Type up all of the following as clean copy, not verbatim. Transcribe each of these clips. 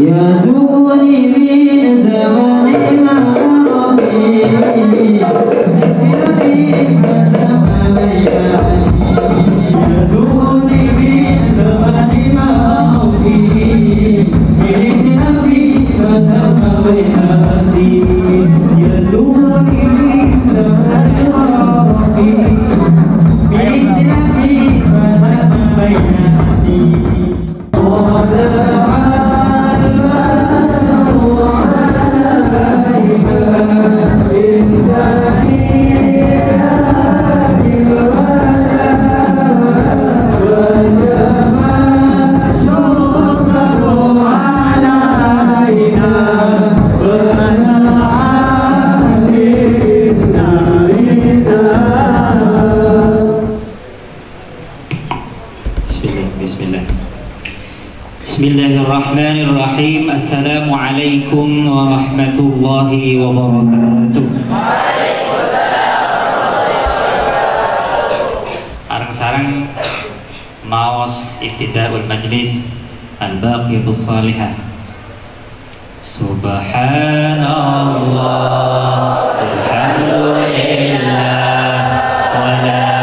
يزورني من زمان ما أرضي Bismillahirrahmanirrahim. Assalamualaikum warahmatullahi wabarakatuh. Sarang maos ibtidaul majlis al-baqiyatus salihah. Subhanallah, alhamdulillah, wa la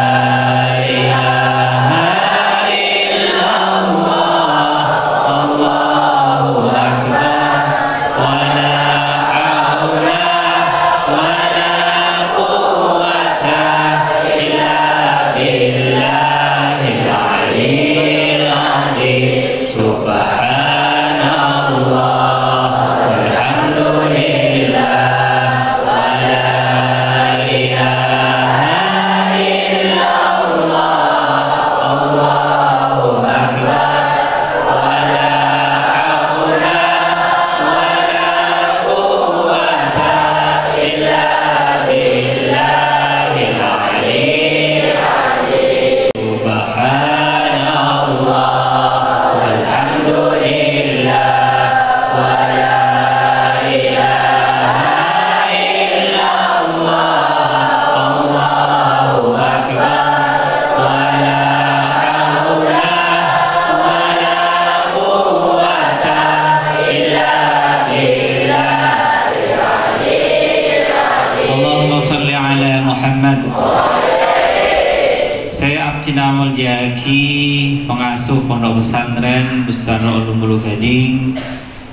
pengasuh Pondok Pesantren Bustana Ulum Bulu Gading,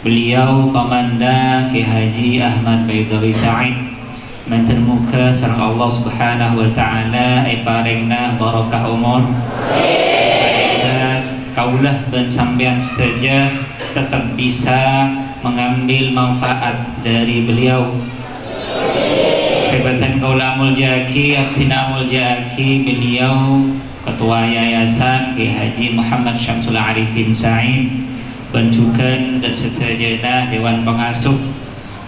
beliau Pamanda Ki Haji Ahmad Baidawi Said, manten muka sareng Allah Subhanahu wa taala paringna barokah umur. Saya kaulah ben sampean saja tetap bisa mengambil manfaat dari beliau. Sebatan kaulamul jaki, abdinamul jaki, beliau Ketua Yayasan Ki Haji Muhammad Syamsul Arifin Said, bencukan dan seterusnya Dewan Pengasuh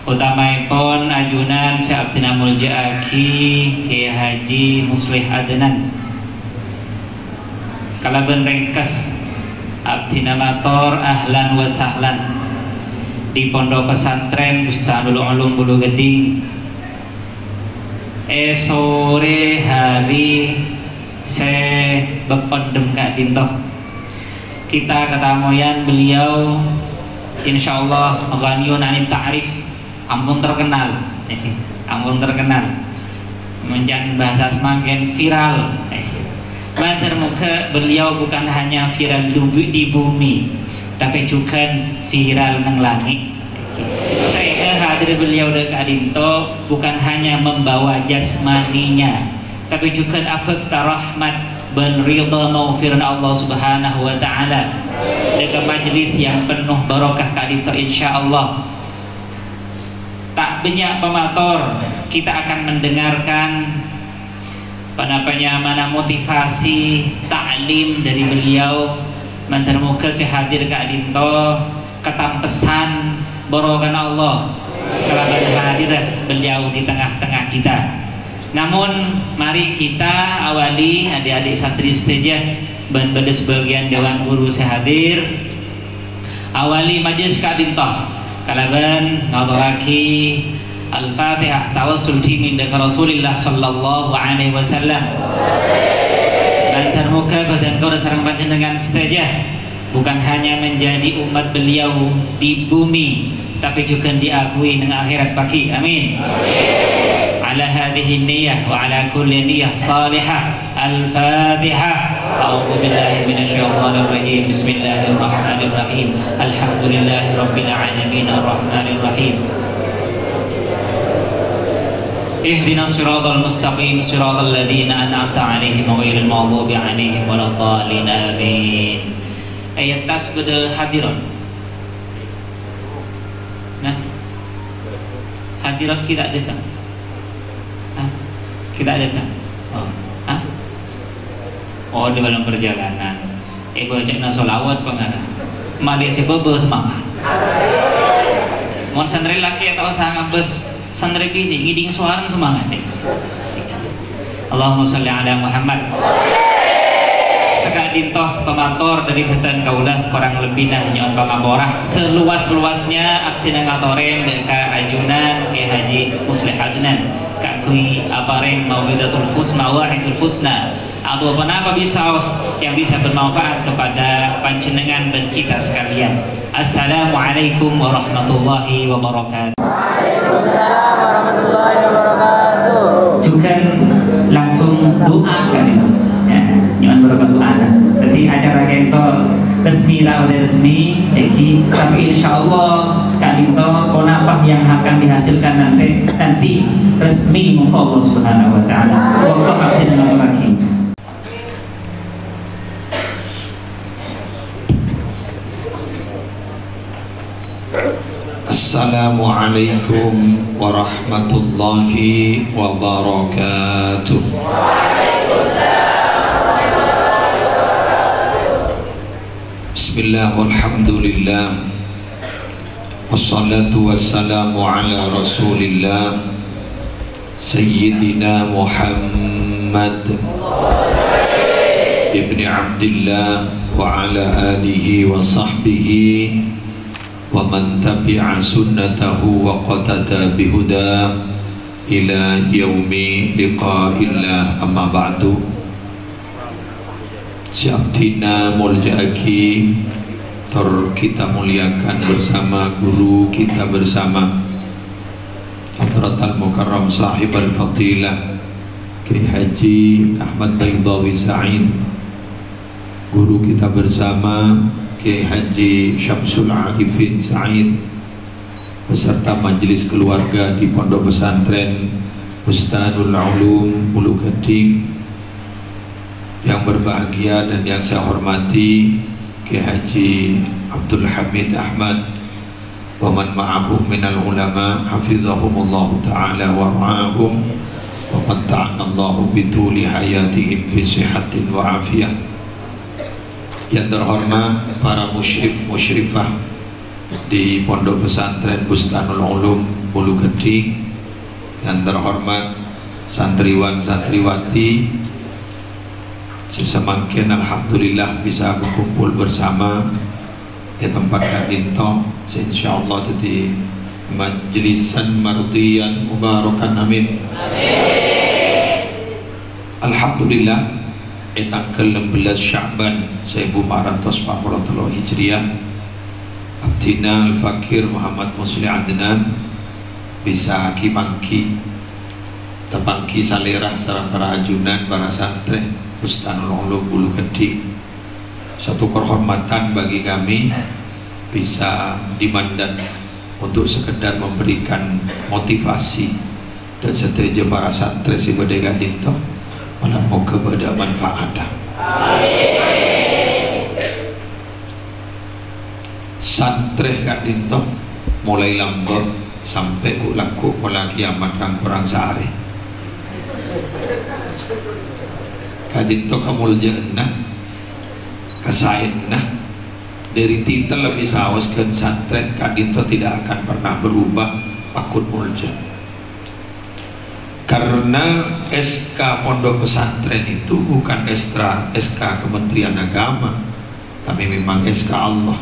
utamaipun ajunan si Abdinamul Jaki Ki Haji Muslih Adnan kalaban ringkas Abdinamator ahlan wa sahlan di Pondok Pesantren Bustanul Ulum Bulu Gading. Sore hari saya berpendem Kak Dinto, kita ketamuyan beliau insyaallah ghaniyun anit ta'rif, ampun terkenal menjan bahasa semakin viral. Mater muka beliau bukan hanya viral di bumi tapi juga viral nang langit. Saya hadir beliau dekat Dinto bukan hanya membawa jasmaninya tapi juga abad rahmat dan ridha maufirna Allah Subhanahu wa taala dekat majlis yang penuh barokah kadito insyaallah. Tak banyak pemator, kita akan mendengarkan mana motivasi taklim dari beliau. Mantan muka si hadir kadito ketam pesan barokah Allah kalaban hadir beliau di tengah-tengah kita. Namun mari kita awali adik-adik santri saja dan pada sebagian dewan guru sehadir awali majlis kadintoh kalaban ngadoraki Al-Fatihah tawassul min Rasulillah sallallahu alaihi wasallam. Dan termuka badan kau sareng panjenengan saja bukan hanya menjadi umat beliau di bumi, tapi juga diakui dengan akhirat baki. Amin. Ala hadhihi niyyah wa ala kulli niyyah salihah. Al-Fatihah. A'udzu billahi minasyaitonir rajim. Bismillahirrahmanirrahim. Alhamdulillahirabbil alamin arrahmanir rahim. Ihdinas siratal mustaqim siratal ladzina an'amta 'alaihim ghairil maghdubi 'alaihim waladdallin. Amin. Ayat tas pada hadirat. Nah, hadirat kita datang. Kita datang. Oh, di dalam perjalanan. Bacana solawat pengarah. Malik si bebel semangat. Mon santri laki atau sangat bes santri bini ngiding suarang semangat. Allahumma sholli ala Muhammad. Sekak dintoh pemator dari betan kaulah kurang lebih nah nyon pangaborah seluas-luasnya aktina ngatoren ka ajunan ke Haji Muslih Adnan ka kui apareng maulidatul husna wa'idul husna atau apa bisa yang bisa bermanfaat kepada panjenengan dan kita sekalian. Assalamualaikum warahmatullahi wabarakatuh. Waalaikumsalam warahmatullahi wabarakatuh. Juga langsung doa kan itu. Ya, jangan berdoa doa. Jadi acara kita resmi lah udah resmi, tapi insya Allah kali itu apa yang akan dihasilkan nanti resmi muka Allah Subhanahu Wa Taala. Waktu abdi dalam lagi. Assalamualaikum warahmatullahi wabarakatuh. Bismillah walhamdulillah wassalatu wassalamu ala rasulillah Sayyidina Muhammad ibni Abdillah wa ala alihi wa sahbihi wa man tabi'a sunnatahu wa qatada bihuda ila yaumi liqa'illah. Amma ba'du. Syabdina mulja'aki tor kita muliakan bersama guru kita bersama Hadratal Mukarram Sahib Al-Fadilah Kiai Haji Ahmad Baydhawi Sa'id, guru kita bersama Kiai Haji Syamsul Arifin Sa'id, beserta majelis keluarga di Pondok Pesantren Bustanul Ulum Ulu Gading. Yang berbahagia dan yang saya hormati Kiai Haji Abdul Hamid Ahmad wa man ma'ahum minal ulama hafizahumullah ta'ala wa ra'ahum wa matta'ana Allahu bituli hayatihim fi sihatin wa afiyah. Yang terhormat para musyrif-musyrifah di Pondok Pesantren Bustanul Ulum Ulu Gading, yang terhormat santriwan-santriwati, semakin alhamdulillah bisa berkumpul bersama di tempat kadinto, insyaallah jadi majlisan mardiyan mubarakan. Amin. Alhamdulillah. Tanggal 16 Sya'ban 1440 Hijriah, Abdina Al-Fakir Muhammad Muslih Adnan bisa kimangki tepangki salerah sareng para ajunan para santri Bustanul Ulum Ulu Gading. Satu kehormatan bagi kami bisa dimandat untuk sekedar memberikan motivasi dan setuju para santri si Badega Dinto malah mau kepada manfaat. Santri Kak Dinto mulai lambat sampai laku pola kiamat kang kurang sehari. Kak Dinto kamu jannah kasainah dari titel lebih sawaskan santri Kak Dinto tidak akan pernah berubah akun mulja. Karena SK Pondok Pesantren itu bukan SK Kementerian Agama, tapi memang SK Allah.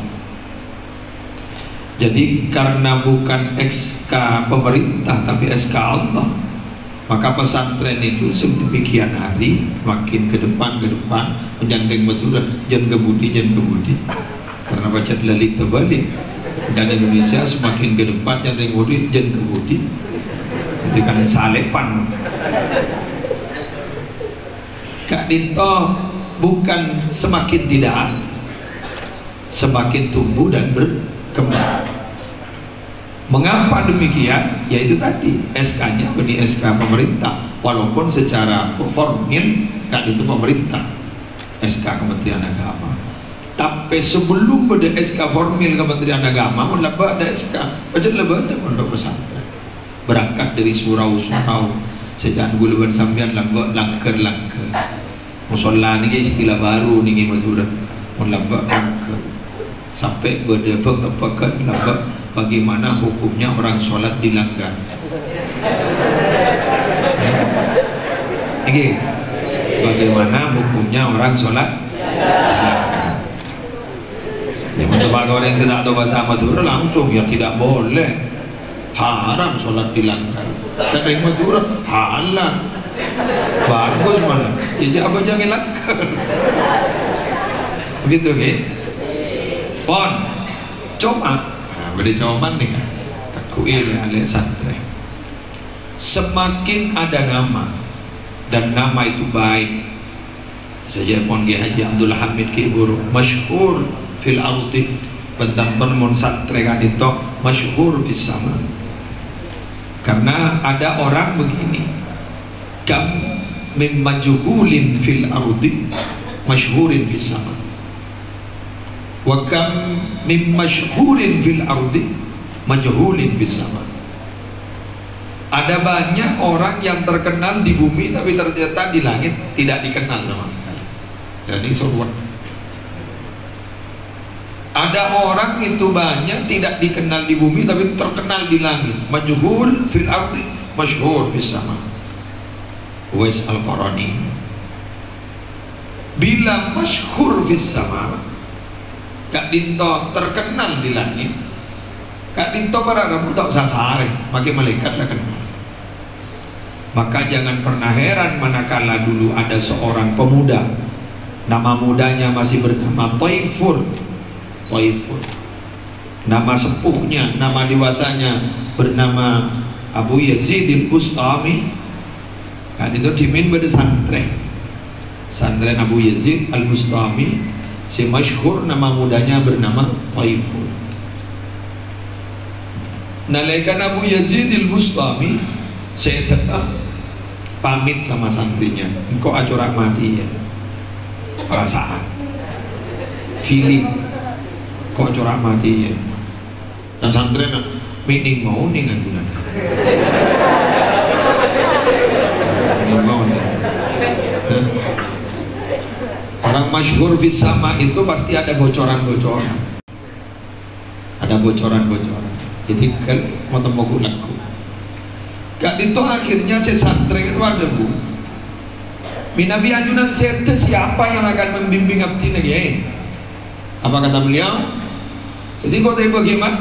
Jadi karena bukan SK pemerintah tapi SK Allah, maka pesantren itu sedemikian hari makin ke depan menjandeng betul jangan kebudi karena baca lalik terbalik. Dan Indonesia semakin ke depan yang tengok jen kebudi itu kan salepan. Kak Dinto bukan semakin tidak, semakin tumbuh dan berkembang. Mengapa demikian? Yaitu tadi SK-nya ini SK pemerintah, walaupun secara formil Kak Dinto pemerintah SK Kementerian Agama. Tapi sebelum pada SK formil Kementerian Agama, mulaba ada SK, macam lebih ada pondok pesantren. Berangkat dari surau-surau, sejak guluban sambian langker. Musola ni istilah baru ni Madura. Mulaba langker. Sampai pada pekat laba bagaimana hukumnya orang sholat di langgar. Ini bagaimana hukumnya orang sholat di langgar. Ya, untuk orang yang tidak tahu bahasa Madura langsung ya tidak boleh, haram sholat di langgar. Kata yang Madura halal, bagus malah. Ya apa jangan langgar. Begitu nih. Pon, coba. Nah, beri jawaban nih kan. Takuil alias santri. Semakin ada nama dan nama itu baik. Saja Pon Haji Abdul Hamid Kiburu masyhur fil ardi, bentang mon santri kan itu masyhur fis sama. Karena ada orang begini, kam mim majhulin fil ardi masyhurin fis sama, wa kam mim masyhurin fil ardi majhulin fis sama. Ada banyak orang yang terkenal di bumi tapi ternyata di langit tidak dikenal sama sekali. Jadi sobat, ada orang itu banyak tidak dikenal di bumi tapi terkenal di langit. Majhul fil ardi masyhur fis sama. Uwais Al-Qarani. Bila masyhur fis sama, Kak Dinto terkenal di langit, Kak Dinto para kamu tak usah sare, makin malaikat lah kenal. Maka jangan pernah heran manakala dulu ada seorang pemuda, nama mudanya masih bernama Taifur. Nama sepuhnya, nama dewasanya bernama Abu Yazid Al-Bustami. Kan itu dimin pada santren Abu Yazid Al-Bustami. Si masyhur nama mudanya bernama Taifur. Nalaikan Abu Yazid Al-Bustami, saya tetap pamit sama santrinya, engkau acurak mati ya, perasaan, feeling, kau acurak mati ya. Dan santrinya meeting mau nih ngantunan, mau nih. Orang masyhur bisama itu pasti ada bocoran-bocoran, ada bocoran-bocoran. Jadi kan mau temu laku. Kak Dinto akhirnya sesantren itu ada bu. Minabi anjunan sete siapa yang akan membimbing abdi lagi? Apa kata beliau? Jadi kau tahu bagaimana?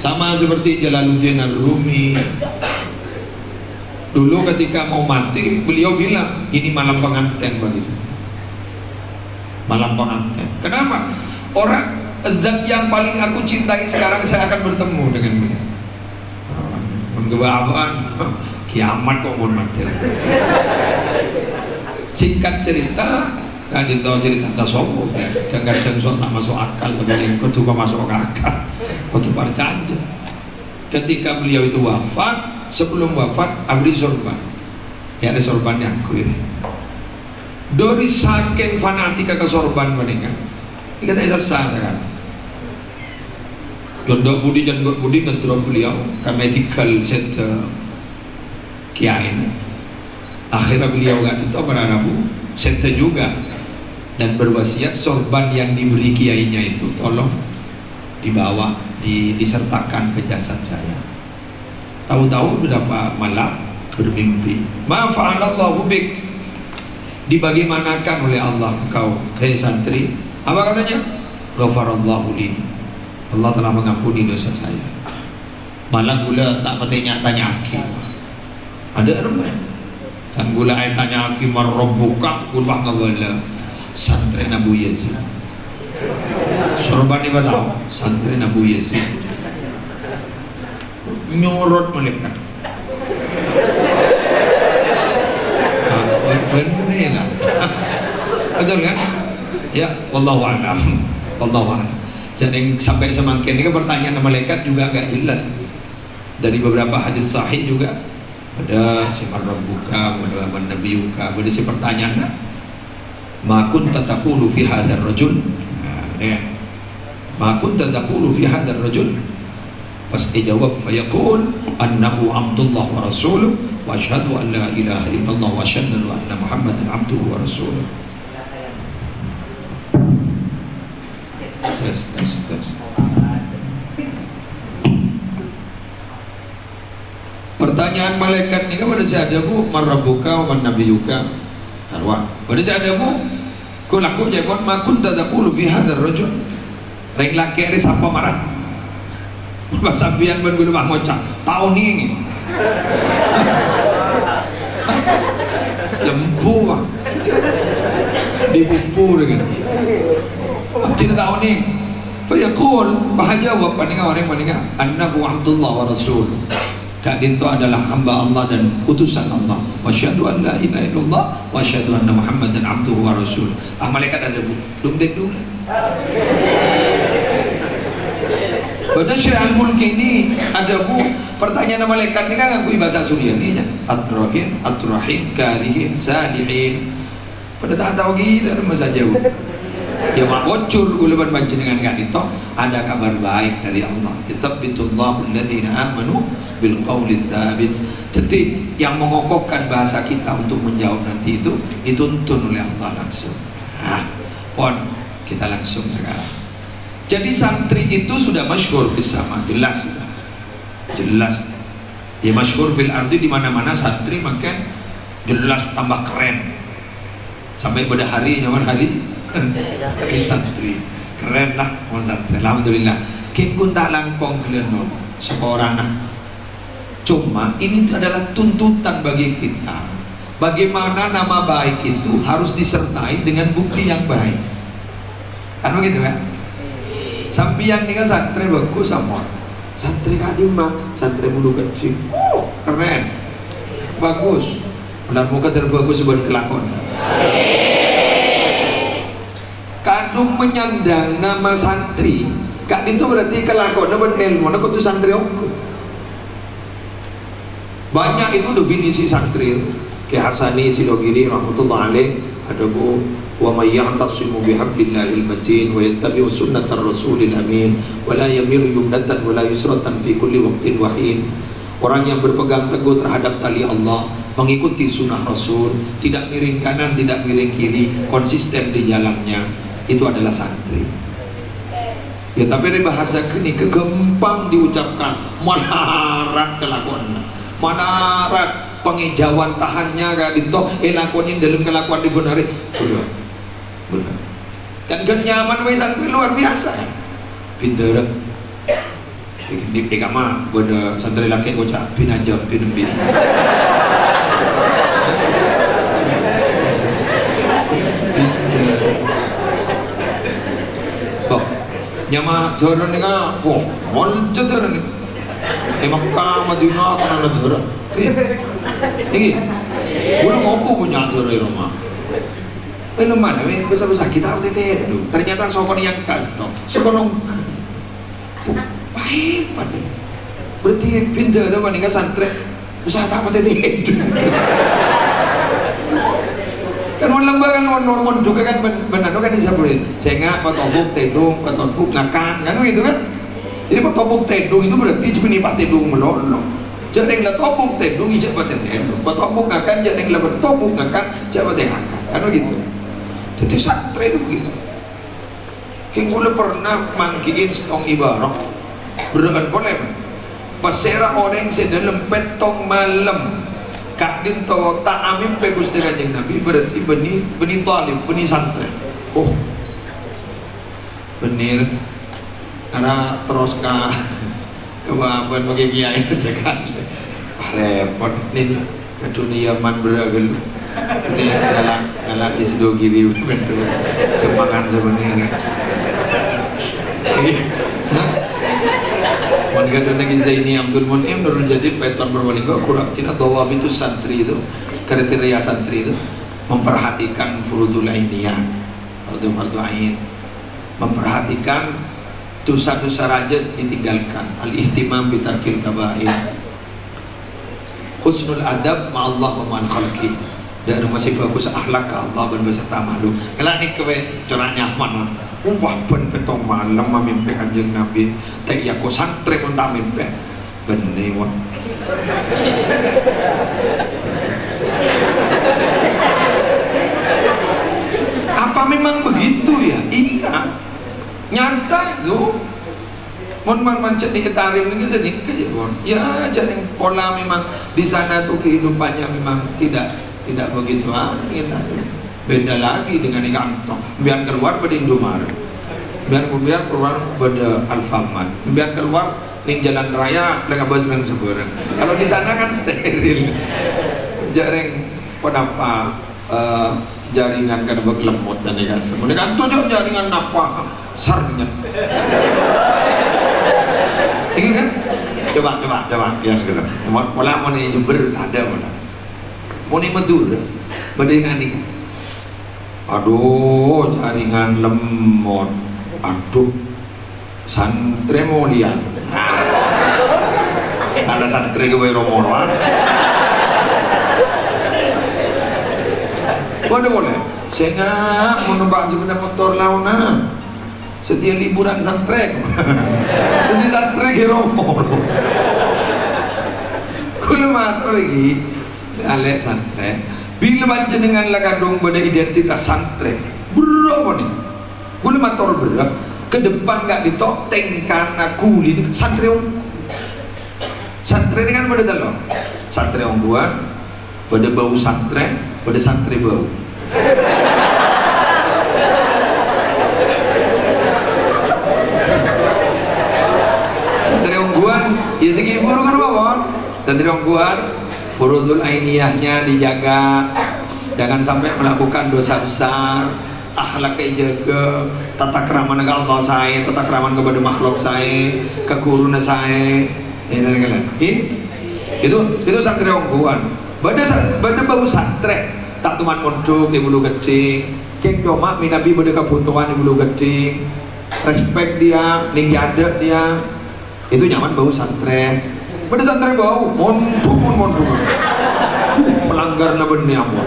Sama seperti Jalaluddin Ar-Rumi. Dulu ketika mau mati, beliau bilang ini malam pengantin bagi saya. Malam pengantin. Kenapa? Orang zat yang paling aku cintai sekarang saya akan bertemu dengan beliau. Menggebaban kiamat kok pun mati. Singkat cerita, kan itu cerita tasawuf. Kadang-kadang soal tak masuk akal, tapi yang kedua masuk akal. Waktu percaya. Ketika beliau itu wafat, sebelum wafat abdi sorban. Ya ada sorbannya aku ini. Dari saking fanatik ke sorban mereka. Ini kata sesat kan. Jondok budi ngetro beliau kami etikal set kiai. Akhirnya beliau kan itu berarabu set juga dan berwasiat sorban yang diberi kiainya itu tolong dibawa disertakan ke jasad saya. Tahu-tahu berapa malam bermimpi. Ma fa'alallahu bik, dibagaimanakan oleh Allah engkau hei santri. Apa katanya? Ghafarallahu li, Allah telah mengampuni dosa saya. Malah gula tak bertanya-tanya akhir. Ada rumah Sanggula ay tanya aki marrobuka kulbah ngabala santri Abu Yazid. Sorban ni ba tahu santri Abu Yazid nyorot malaikat. Benar lah. Betul kan? Ya, wallahu a'lam. Wallahu a'lam. Jadi sampai semakin ini pertanyaan malaikat juga agak jelas. Dari beberapa hadis sahih juga ada si marbuka, ada man nabiyuka, ada si pertanyaan ma kunta taqulu fi hadzal rajul. Ma kunta taqulu fi hadzal rajul. Pas dijawab fayaqul annahu abdullah wa rasuluh wa asyhadu an la ilaha illallah wa asyhadu anna muhammadan abduhu wa rasuluh. Tes. Pertanyaan malaikat ni kan pada saya ada bu marrabuka wa nabiyuka arwah. Pada saya ada bu ko laku je kon ma kunta taqulu fi hadzal rajul. Reng laki ari sapa marah. Bahasa sampean ben gulu bah ngocak. Tahu ni. Lempu bah. Dipupu dengan. Tidak tahu ni. Fayaqul bahajawab pandingan annahu abdullah wa rasul. Kak Dinto adalah hamba Allah dan utusan Allah. Wa asyhadu an la ilaha illallah wa asyhadu anna Muhammadan abduhu wa rasul. Malaikat ada bu. Dum. Pada Syekh Al-Mulk ini ada bu pertanyaan malaikat ini kan nganggo bahasa Suriani nya. At-Rahim, Karihin, Salihin. Pada tak tahu gila masa jauh. Ya mak bocor uleban baca dengan Kak Dinto ada kabar baik dari Allah. Isabbitullahu alladziina amanu bil qawli tsabit. Jadi yang mengokohkan bahasa kita untuk menjawab nanti itu dituntun oleh Allah langsung. Pon kita langsung sekarang. Jadi santri itu sudah masyhur bersama jelas. Ya masyhur fil ardi di mana-mana santri makin jelas tambah keren. Sampai pada hari nyaman hari tapi santri keren lah orang santri. Alhamdulillah. Kekun tak langkong kalian seorang. Cuma ini adalah tuntutan bagi kita. Bagaimana nama baik itu harus disertai dengan bukti yang baik. Kan begitu kan? Sampian ni kan santri bagus sama. Santri kadim mah, santri mulu kecil. Keren. Bagus. Benar muka terbagus buat kelakon. Kadung menyandang nama santri. Kak itu berarti kelakon bener mana kau tu santri aku. Banyak itu definisi santri. Kayak Hasani Silogiri rahmatullah alaih ada bu wa may yahtasimu bihablillahil matin wa yattabi'u sunnatar rasulil amin wa la yamilu yumnatan wa la yusratan fi kulli waqtin wahin. Orang yang berpegang teguh terhadap tali Allah, mengikuti sunnah Rasul, tidak miring kanan, tidak miring kiri, konsisten di jalannya, itu adalah santri. Ya tapi dari bahasa kini kegempang diucapkan manarat kelakuan, manarat pengejauhan tahannya Kak Dinto lakonin dalam kelakuan di benari benar. Dan kenyaman wei santri luar biasa. Pintar. Di kama pada santri laki ucap pin aja pin. Nyama turun ni kan, moncer turun ni. Mekah Madinah kan ada turun. Ini, boleh ngopo punya turun di rumah. Belum mana, besar-besar kita UTT tu. Ternyata sokon yang kas tu, sokon baik pada. Berarti pintar tu mana santri, usaha tak UTT. Kan orang lembah kan orang juga kan benar kan disebut sehingga patobuk tedung patobuk ngakan kan begitu kan. Jadi patobuk tedung itu berarti cuma nipat tedung melolo. Jadi yang patobuk tedung ijat paten tedung. Patobuk ngakan jadi yang patobuk ngakan jadi paten ngakan kan begitu. Jadi santri itu begitu. Yang boleh pernah mangkiin stong ibarat berdoa boleh. Pasera orang sedalam petong malam. Kak Dinto tak amin pegus dengan yang Nabi berarti benih talib, benih santri. Oh, benih karena terus ke kebaban bagi kiai sekali. Repot ini dunia man beragel ini ngalah si sedo giri betul cemangan sebenarnya nah warga negeri Zaini Abdul Munim Nurul Jadid Paiton Purbalingga kurang tina dawab itu santri itu kriteria santri itu memperhatikan furudul ainiyah fardu ain memperhatikan dosa-dosa rajat ditinggalkan al-ihtimam bitarkil kabair husnul adab ma'allah wa ma'al khalqi dan masih bagus akhlak ke Allah dan beserta makhluk kalau ini kewe cara nyaman wah ben petong malam mimpi kanjeng Nabi tak ya ko santri pun tak mimpi bener wah apa memang begitu ya? Iya nyata itu mon cek di ketarim ini sedikit ya jadi pola memang di sana tuh kehidupannya memang tidak begitu beda lagi dengan di kantong biar keluar pada Indomaret biar keluar pada Alfamart biar keluar di jalan raya dengan bus yang seberang kalau di sana kan steril jarang kenapa jaringan kan berkelemot dan dikasih kemudian tujuh jaringan apa sarnya ini kan coba ya sudah pola mau nih Jember ada pola mau nih Madura bandingan ini aduh jaringan lemot aduh santri mau lihat ada santri ke Weromoro boleh saya nggak mau numpang sepeda motor launa setiap liburan santri jadi santri ke Weromoro kalau matur lagi alek santri bila baca dengan lagadung pada identitas santri berapa nih boleh matur berapa ke depan gak ditoteng karena kulit santri ini kan pada dalam santri ongguan pada bau santri pada santri bau santri ongguan ya segini buru kan bawon santri ongguan furudul ainiyahnya dijaga jangan sampai melakukan dosa besar akhlaknya jaga tata kerama dengan Allah saya tata kerama kepada makhluk saya kekuruna saya itu santri ongguan pada bau santri tak tuman mondok di bulu gecing kek doma minabi pada kebutuhan di bulu gecing respect dia ning ada dia itu nyaman bau santri pada santri bau mondok pelanggar na benih amun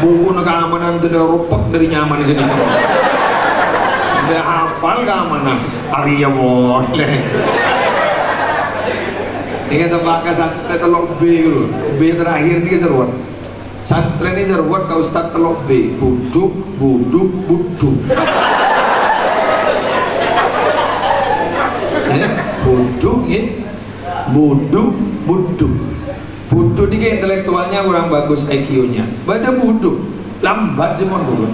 buku na keamanan tidak rupak dari nyaman itu tidak hafal keamanan Arya boleh ini kata pakai santri telok B dulu B terakhir ini seruat santri ini seruat ke Ustaz telok B buduk buduk ya buduk Budu ini kayak intelektualnya kurang bagus IQ-nya. Pada budu lambat sih mon budu.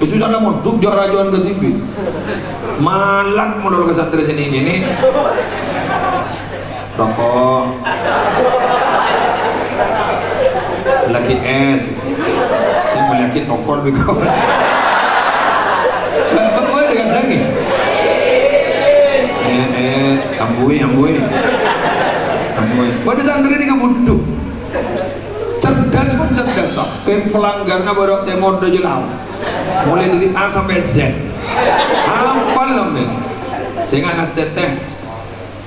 Itu jangan monduk dia rajuan ke TV. Malak modal ke santri sini ini. Rokok. Lagi es. Ini lagi tokol biko. Apa dengan lagi? Ambui. Pada santri ini kebutuh cerdas pun cerdas kayak pelanggarnya baru temor do jelau mulai dari A sampai Z hafal lah men sehingga nas teteh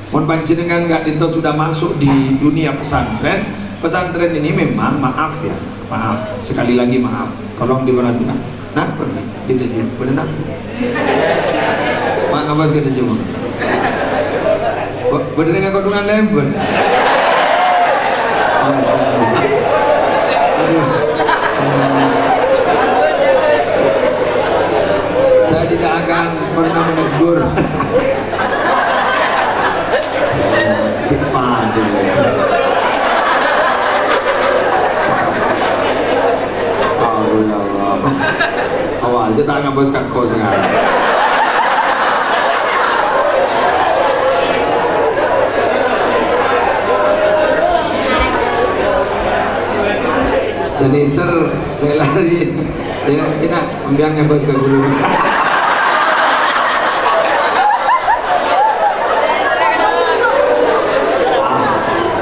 mon panjenengan nggak itu sudah masuk di dunia pesantren ini memang maaf ya maaf sekali lagi maaf tolong diperhatikan nah pergi kita juga benar mak ngabas kita juga bener dengan kodungan lembut saya tidak akan pernah menegur awal kita akan boskan kau sekarang Seniser saya lari, saya tidak membiarkan bos ke guru.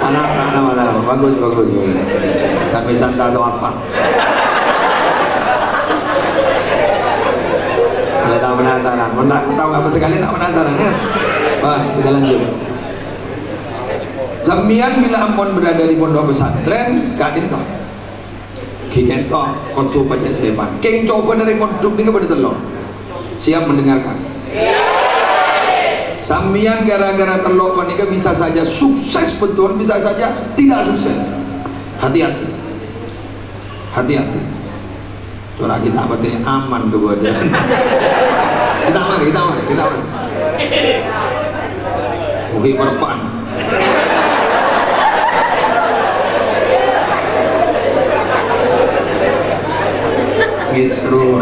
Anak-anak bagus. Sampai santa atau apa? Saya tak penasaran. Tahu apa sekali tak penasaran ya? Wah, kita lanjut. Sambian bila ampun berada di pondok pesantren, kadin toh. Kita toh kotu pajak seban. Keng coba dari pondok ni kepada telur. Siap mendengarkan. Sambian gara-gara telur panika bisa saja sukses betul, bisa saja tidak sukses. Hati-hati. Hati-hati. Soalnya kita apa ini aman kebuatan. Kita aman. Oke, perpan. Gisru.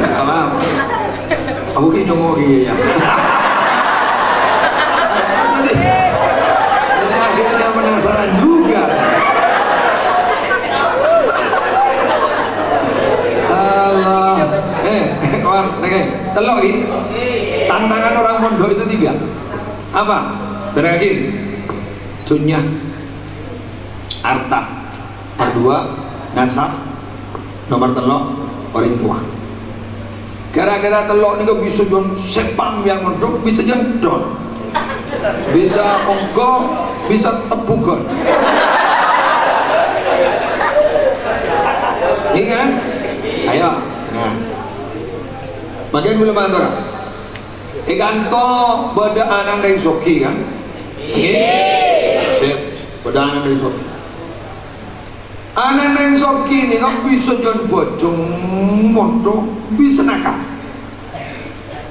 Apa? Aku kini ngomong ya. Jadi akhirnya penasaran juga. Allah. Telok ini. Tantangan orang pondok itu 3. Apa? Berakhir. Dunia, harta. Kedua, nasab. Nomor telok, orang tua. Gara-gara telok ini bisa jual sepam yang menduk, bisa jendol, bisa ongko, bisa tepukan. Ini kan? Ayo. Nah. Bagian belum antara. Ikan to beda anak dari soki kan? Sip, beda anak dari soki. Anak dari soki ini kan bisa jual bojong, mondok, bisa nakal.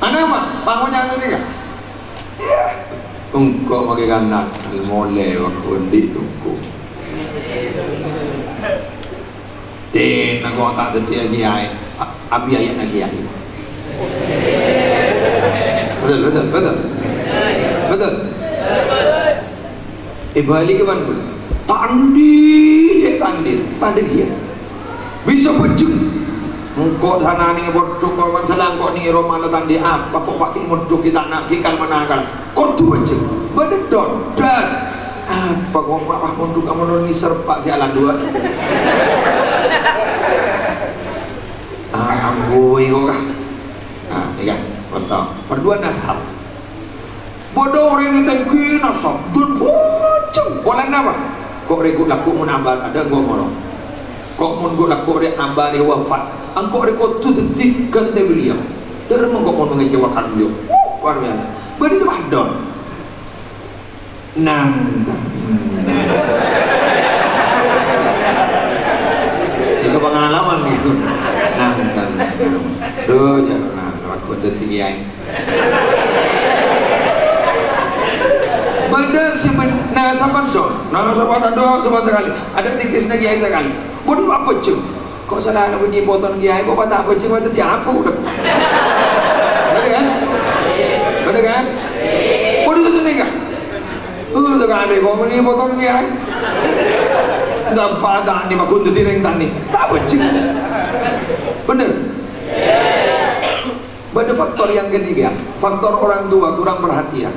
Anak apa? Bangunnya ini kan? Engkau pakai kanak, mulai waktu di tungku. Aku tak tertiak kiai, abi ayat lagi kiai. Betul. Balik ke mana? Tandi dia. Bisa pecuk. Engkau sana ni bodoh kau masalah engkau ni Roma tandi apa? Kau pakai bodoh kita nak kita menakan. Kau tu pecuk. Bedon das. Apa kau apa bodoh kamu ni serpak si alam 2. Amboi kau kah? Ini kan, betul. Kedua nasab. Bodoh orang yang tengki nasab, dun bocem. Bolan apa? Kok rekut laku menambah ada gua ngorong. Kok mun gua laku rek ambari wafat. Angkok rekut tu detik kente beliau. Derem kok mun mengecewakan beliau. Luar biasa. Beri sebab don. Nang. Itu pengalaman nih. Nang. Duh, jangan. Aku detik yang. Benda sebenarnya sahabat dong, sahabat ada sama sekali. Ada titis lagi yang sekali. Bodoh apa cem? Kok salah nak bunyi potong kiai? Kok patah apa cem? Patah tiap apa? Ada kan? Bodoh tu sendiri kan? Jangan ada kau bunyi potong kiai. Tak patah ni makun tu tireng tani. Tak apa cem? Benar? Pada faktor yang ketiga, faktor orang tua kurang perhatian.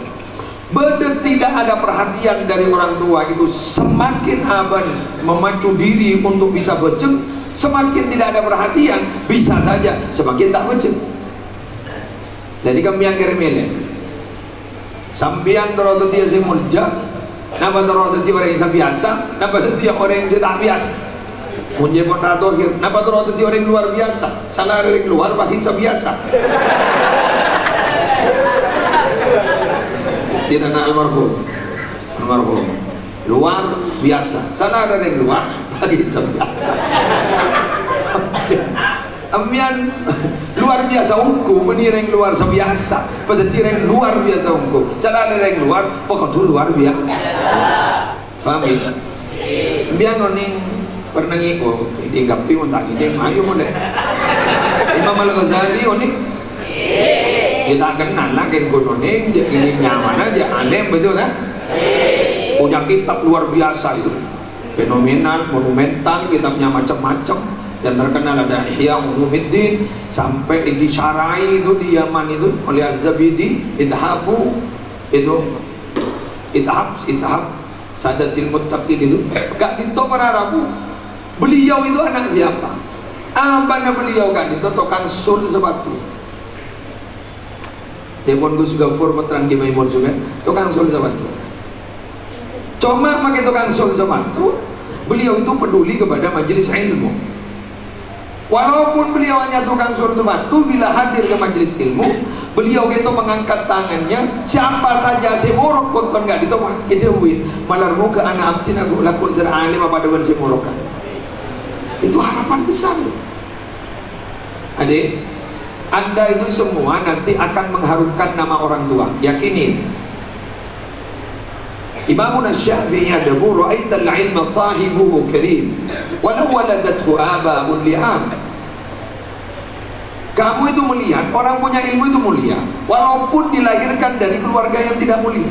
Beda tidak ada perhatian dari orang tua itu semakin aban memacu diri untuk bisa becek, semakin tidak ada perhatian bisa saja semakin tak becek. Jadi kami yang kermele sambian terus dia si mulja, nama terus dia orang yang biasa, nama dia orang yang tak biasa. Munje moderator, nama terus dia orang yang luar biasa, salah orang luar bagi biasa. Tidak nak almarhum luar biasa, sana ada yang luar bagi biasa. Amian luar biasa ungu menireng luar sebiasa, pada tireng luar biasa ungu. Sana ada yang luar, pokok tu luar biasa. Paham ya? Biar noning pernah ngikut, diinggapi untak ini, ayo mana? Imam Al-Ghazali oni. Kita kenal lah kan kunoning, dia ini nyaman aja, aneh betul kan? Punya kitab luar biasa itu. fenomenal, monumental, kitabnya macam-macam. Yang terkenal ada Ihya Ulumuddin, sampai disarai itu di Yaman itu oleh Az-Zabidi, Ithaf Sadatil Muttaqin itu. Kak Dito para Rabu. Beliau itu anak siapa? Abana beliau Kak Dito Tukang Sul Sebatu. Depon Gus Gafur Petran di Maimun juga Tukang Sul Sebatu. Cuma pakai Tukang Sul Sebatu, beliau itu peduli kepada majelis ilmu. Walaupun beliau hanya tukang sul sebatu, bila hadir ke majelis ilmu, beliau itu mengangkat tangannya, siapa saja semorok konton gak ditawah idewin malarmu ke anak abtin aku lakul teralim apa dengan semorokan. Itu harapan besar. Adik, Anda itu semua nanti akan mengharumkan nama orang tua. Yakini. Imam Syafi'i ada bu ra'aital ilma sahibuhu karim walau waladathu aba'un li'am. Kamu itu melihat orang punya ilmu itu mulia walaupun dilahirkan dari keluarga yang tidak mulia.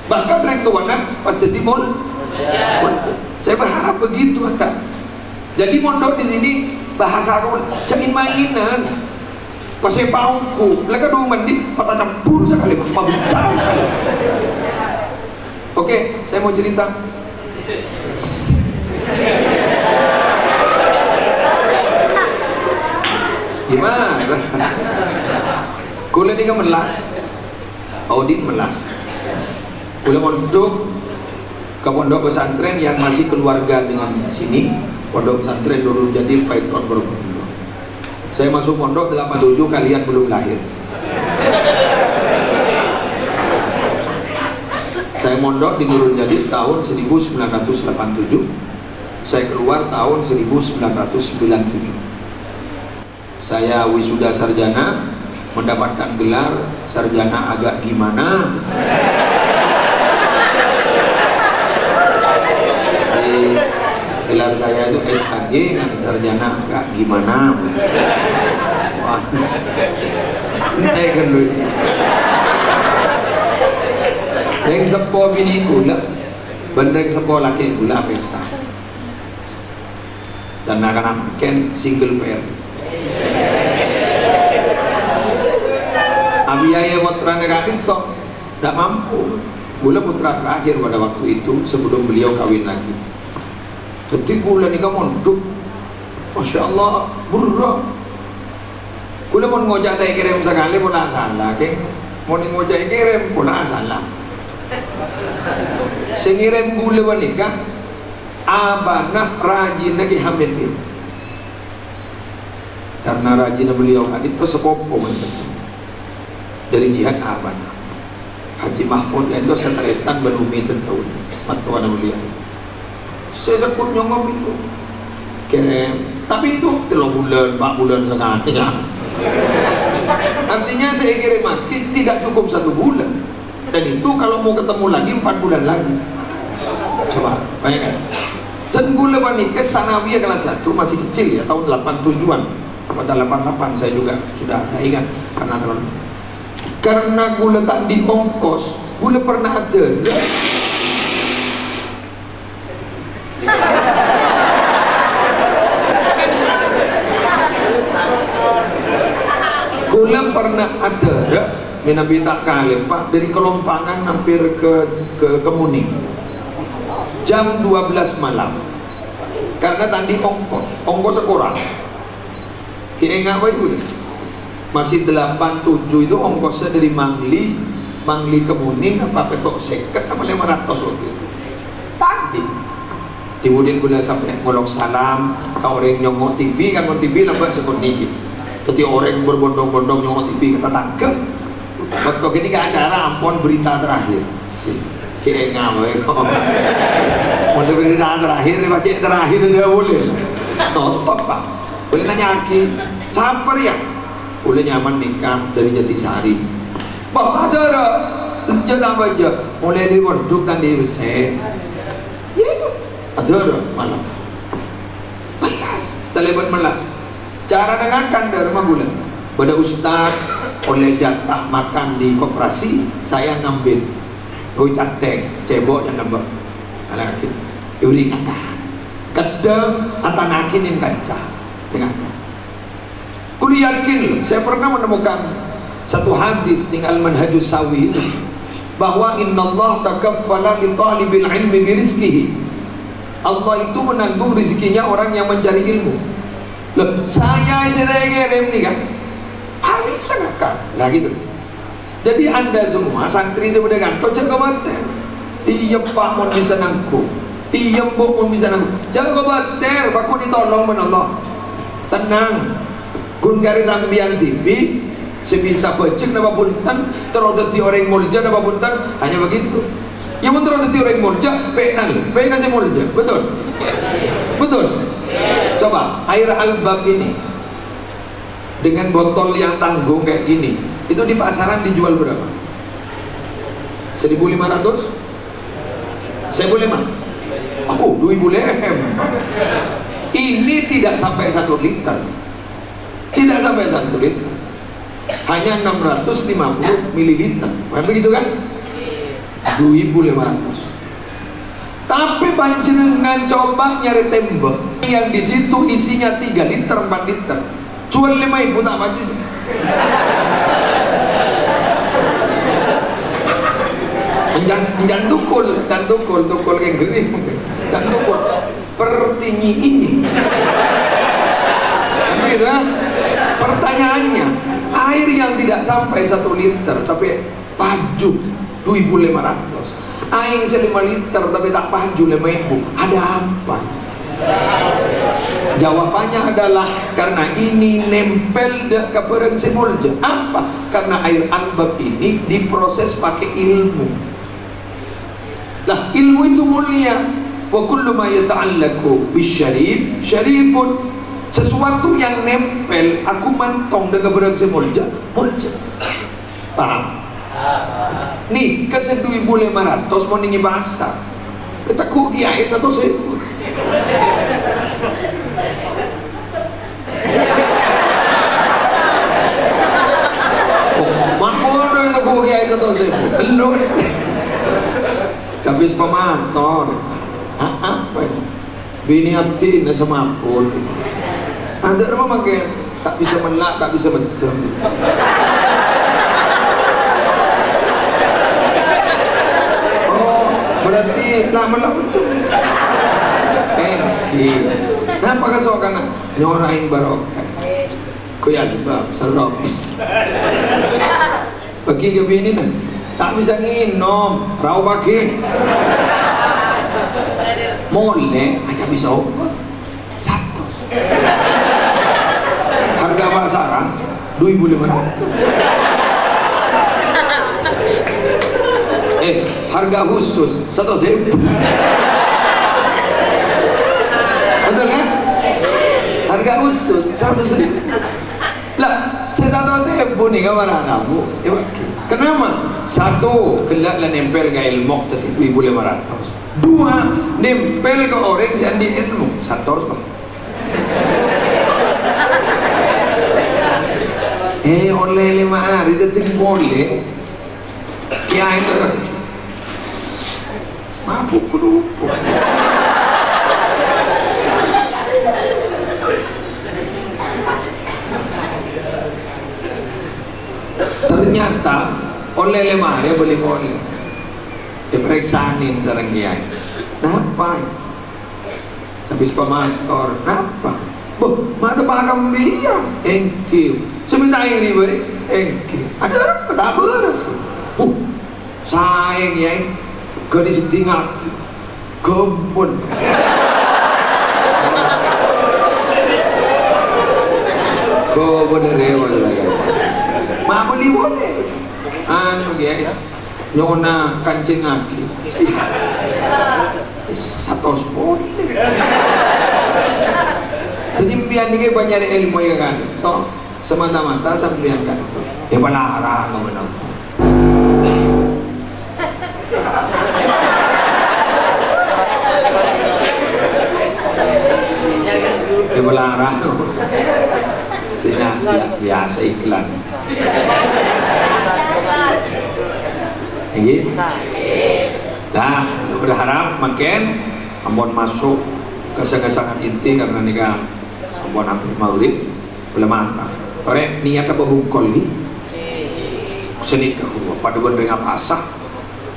Bahkan mereka tuana pasti timul. Saya berharap begitu Anda. Jadi mondok di sini bahasa Arab jangan mainan. Pasai pauku, mereka dua mandi patah campur sekali pabutang. Oke, saya mau cerita. Gimana? Kula ni kan melas, audit melas. Kula mondok ke pondok pesantren yang masih keluarga dengan sini. Pondok pesantren Nurul Jadid Paiton Borobudur. Saya masuk pondok 87, kalian belum lahir. Saya mondok di Nurul Jadid tahun 1987. Saya keluar tahun 1997. Saya wisuda sarjana, mendapatkan gelar sarjana agak gimana. Gelar saya itu SKG dan sarjana agak gimana. Wah, entah kan lu. Yang sepo bini gula, benda yang sepo laki gula pesa. Dan akan ken single pair. Abiyaya putra negatif toh, tidak mampu. Gula putra terakhir pada waktu itu sebelum beliau kawin lagi. Ketika gula nikah mondok, masya Allah, buruk. Gula mau ngojak tak kirim sekali pun tak salah, ke? Mau ngojak kirim pun tak salah. Sengirim gula menikah abanah rajin lagi hamil dia. Karena rajin beliau hadit itu sepopo dari jihad abanah Haji Mahfud itu seteretan berumi tertahu matuan beliau. Saya sebut nyongom itu kirim, tapi itu 3 bulan 4 bulan setengah. Artinya saya kirim mati tidak cukup 1 bulan. Dan itu kalau mau ketemu lagi 4 bulan lagi. Coba bayangkan. Dan gula nikah sanawiyah kelas 1 masih kecil ya, tahun 87-an apa 88 saya juga sudah tak ingat karena gula tak diongkos. Gula pernah ada gula pernah ada Nabi tak kalim Pak dari Kelompangan hampir ke Kemuning jam 12 malam karena tadi ongkos sekurang kira nggak itu masih 87 itu ongkosnya dari Mangli Kemuning apa petok seket apa 500 waktu itu tadi kemudian gula sampai ngolok salam kau orang nyongok TV kan TV lambat seperti ini ketika orang berbondong-bondong nyongok TV kita tangkap waktu ketika acara ampun berita terakhir kayak ngawe mau berita terakhir baca terakhir udah boleh nonton Pak boleh nanya lagi sabar ya boleh nyaman nikah dari Jatisari Bapak ada jangan baca mulai diwujudkan di Besar ya itu ada malam melas telepon melas cara dengarkan dari rumah bulan pada ustaz oleh jatah makan di koperasi saya ngambil gue catek cebok yang nambah ala kaki Yuri kakak kadang atanakinin kancah dengan kuli yakin, saya pernah menemukan satu hadis dengan Al-Manhajus Sawi itu, bahwa innallaha takaffala li talibil ilmi birizqihi. Allah itu menanggung rezekinya orang yang mencari ilmu. Loh, saya ngirim nih kan, bisa nggak kan? Nah gitu. Jadi anda semua santri sudah kan, tocok kebater. Iya pak mau bisa nangku, iya bu mau bisa nangku. Jangan kebater, aku ditolong menolong. Tenang, kun garis ambian TV, sebisa becek nama punten, terodeti orang mulja nama punten, hanya begitu. Yang mau terodeti orang mulja, penal, kasih mulja, betul, betul. Coba air Albab ini dengan botol yang tanggung kayak gini, itu di pasaran dijual berapa? 1.500? 1.500? Aku 2.000 Ini tidak sampai 1 liter, tidak sampai 1 liter, hanya 650 ml. Begitu kan? 2.500. Tapi panjenengan coba nyari tembok yang di situ isinya 3 liter, 4 liter, jual 5.000 tak maju. Jangan tukul kayak gini, jangan tukul pertinggi ini. Apa itu? Pertanyaannya, air yang tidak sampai 1 liter tapi paju 2.500, air 5 liter tapi tak paju 5.000, ada apa? Jawabannya adalah karena ini nempel ke pereng semulja. Apa? Karena air Albab ini diproses pakai ilmu. Lah ilmu itu mulia. Wa kullu ma yata'allaqu bisyarif syarifun. Sesuatu yang nempel aku mantong dengan pereng semulja, mulja. Paham? Nih ke 1.500 mau ningi bahasa. Kita kuki air 1.000. Makmur itu kuki air 1.000. Belum. Habis pemantor. Apa ini? Bini abdi na semapun. Ada rumah makin tak bisa melak, tak bisa bencam. Berarti lama lah betul. Kenapa kesokan nyorain barokah? Kuyan bab serobis. Bagi ke bini nah, tak bisa nginom, rau bagi. Mole aja bisa obat. 1. Harga pasaran 2.500. Harga khusus 1.000. Betul kan? Harga khusus 1.000. Lah, 1.000 nih kawan kamu. Kenapa? 1, kelak lah nempel ke ilmu tadi 2.500. 2, nempel ke orang yang di ilmu 100. Oleh 5 hari detik boleh. Kiai itu mabuk kerupuk. Ternyata oleh 5 hari beli oleh diperiksain sareng kiai. Kenapa? Habis pemantor. Kenapa? Boh, mata pakam biar. Thank you. Seminta ini beri. Thank you. Ada apa tak beres? Sayang ya, kau disetingak kebun. Kau bener lagi. Mak boleh. Anu ya, nyona kancing aki. 100 boleh. Jadi biar ni banyak ilmu ya kan. Toh semata-mata sambil kan. Ya balara kau benar. Dia melarang biasa iklan ini nah berharap makin ambon masuk ke sangat inti karena nikah ambon hampir maghrib belum mantap tore niat apa bungkol ni senik aku pada benda ngapasah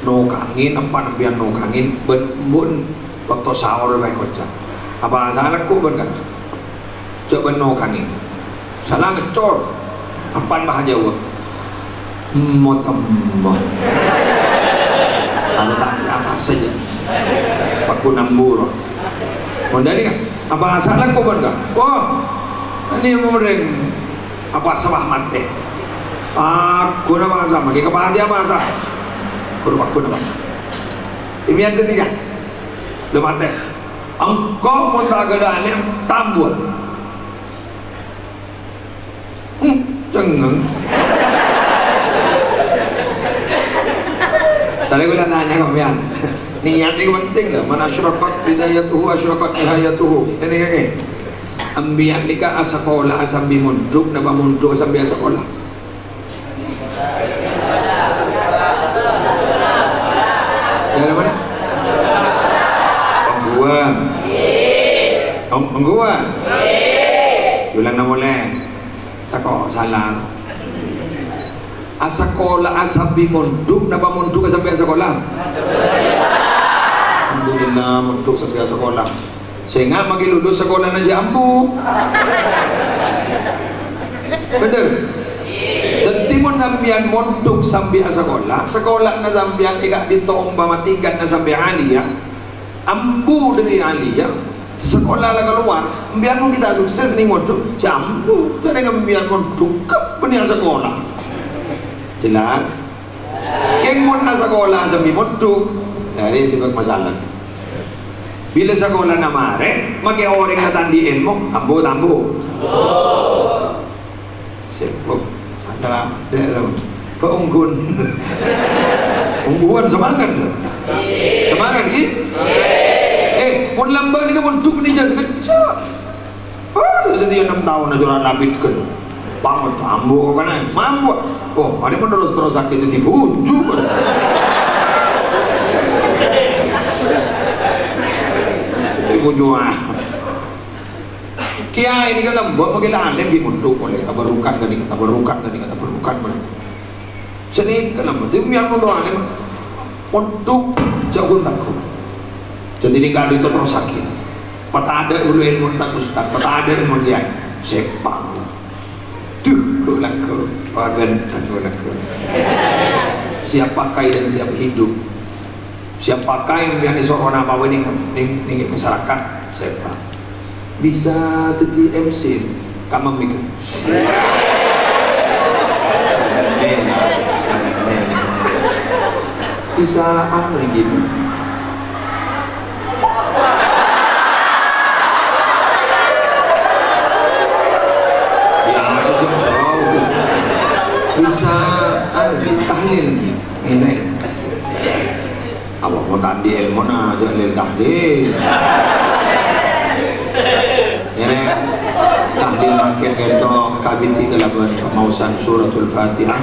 no kangin apa nambian no kangin bun waktu sahur baik kocak apa salah ku ben kan coba no kangin salah ngecor apaan bahagia gua mau tambah kalau tak apa saja paku nambur mondari kan apa salah kau kan oh ini mungkin apa sabah mate aku nak bahasa magi kebahagiaan bahasa aku nak bahasa ini yang ketiga le mate engkau mau tak ada alim tambun cengeng tadi gue nanya kalian niat itu penting lah mana syarakat bidayatuhu asyarakat nihayatuhu ini kakek ambian nikah asakola asambi munduk napa munduk asambi asakola dari mana? Pengguan pengguan bilang nak boleh tak kok salah asakola asambi munduk napa munduk asambi asakola alhamdulillah munduk sampai sekolah sehingga magi lulus sekolah na jambu betul tetimun sambian munduk sampai sekolah na sambian ikak ditong bama tingkat na sampai aliyah ambu dari aliyah sekolah lah keluar biar mau kita sukses nih munduk jambu jadi ngambian munduk ke benih sekolah jelas keng mun na sekolah sampai munduk dari sebab masalah bila sekolah na mare maki orang katan di ilmu ambo tambo sebab adalah dalam keunggun ungguan semangat semangat gitu mun lambang ni kan munduk ni jas kecak sedia 6 tahun aja orang labit kan bangun tambo kan mampu oh ada pun terus sakit itu dibujuk dibujuk kiai ini kan lembut makin alim dibujuk oleh tabarukan kan dikata tabarukan kan dikata tabarukan seni kan lembut dia biar pun alim untuk jauh takut jadi ini gak ada itu terus sakit pata ada ulu ilmu tak ustaz pata ada ilmu liat sepang duh laku bagan laku siap pakai dan siap hidup siap pakai yang disuruh apa ini masyarakat sepang bisa jadi MC kamu mikir bisa apa gitu bisa tahlil ini awak mau tahlil mana jalil tahlil ini tahlil makin itu kabiti kelaban kemausan suratul fatihah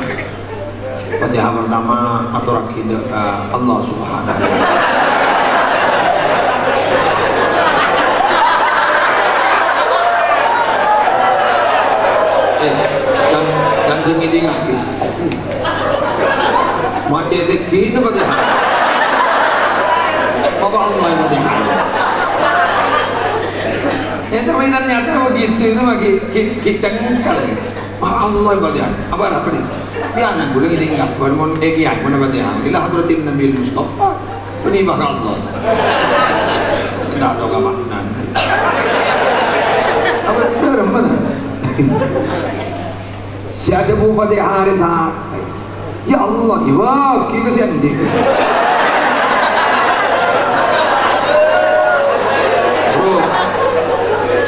fatihah pertama atau akidah Allah subhanahu wa ta'ala dan sengiding lagi macam itu bagaimana apa Allah yang bagaimana yang ternyata begitu itu bagi kita ngengkal Allah yang bagaimana apa ini biar boleh ini enggak bermon kiai mana bagaimana ila hadratin Nabi Mustafa ini bakal Allah tidak tahu apa makna apa benar mana si ada bu Fatihah hari saat ya Allah ya kita siapa ni bro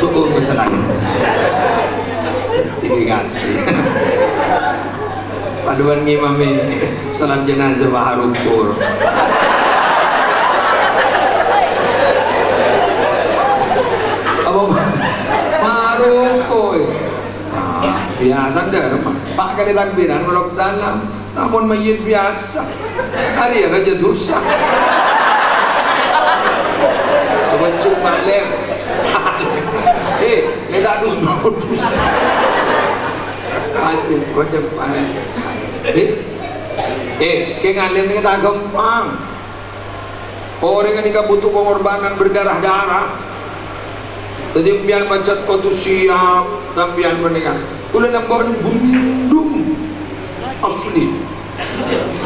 cukup kesalahan terima kasih paduan ngimami salat jenazah baharukur apa marukur biasa dah pak kali takbiran melok salam namun mayit biasa hari raja dosa Mencung maklem. Letak dus modus. Macam mana? Kayak ngalim ni tak gampang. Orang yang nikah butuh pengorbanan berdarah-darah. Jadi biar macam kau tu siap dan biar menikah. Kulit nampak bundung asli.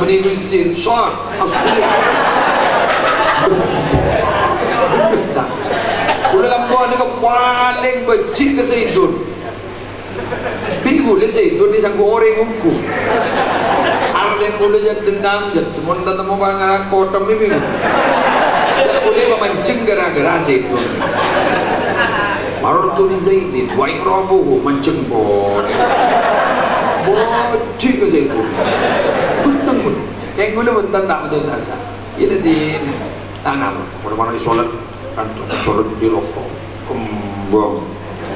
Menisin short asli. Kulit nampak ni paling benci ke Zaitun. Bingung le Zaitun ni sang goreng hukum. Arden kulit jadi dendam jadi. Cuma datang mau panggil kotom ni bingung. Kulit memancing gara-gara Zaitun. Maror tu di Zaitun, wain robo mancing boleh. Boleh ke Zaitun. Betul pun. Yang kulit bentar tak betul sasa. Ini di tanam. Mana-mana solat kan solat di rokok. Kembang.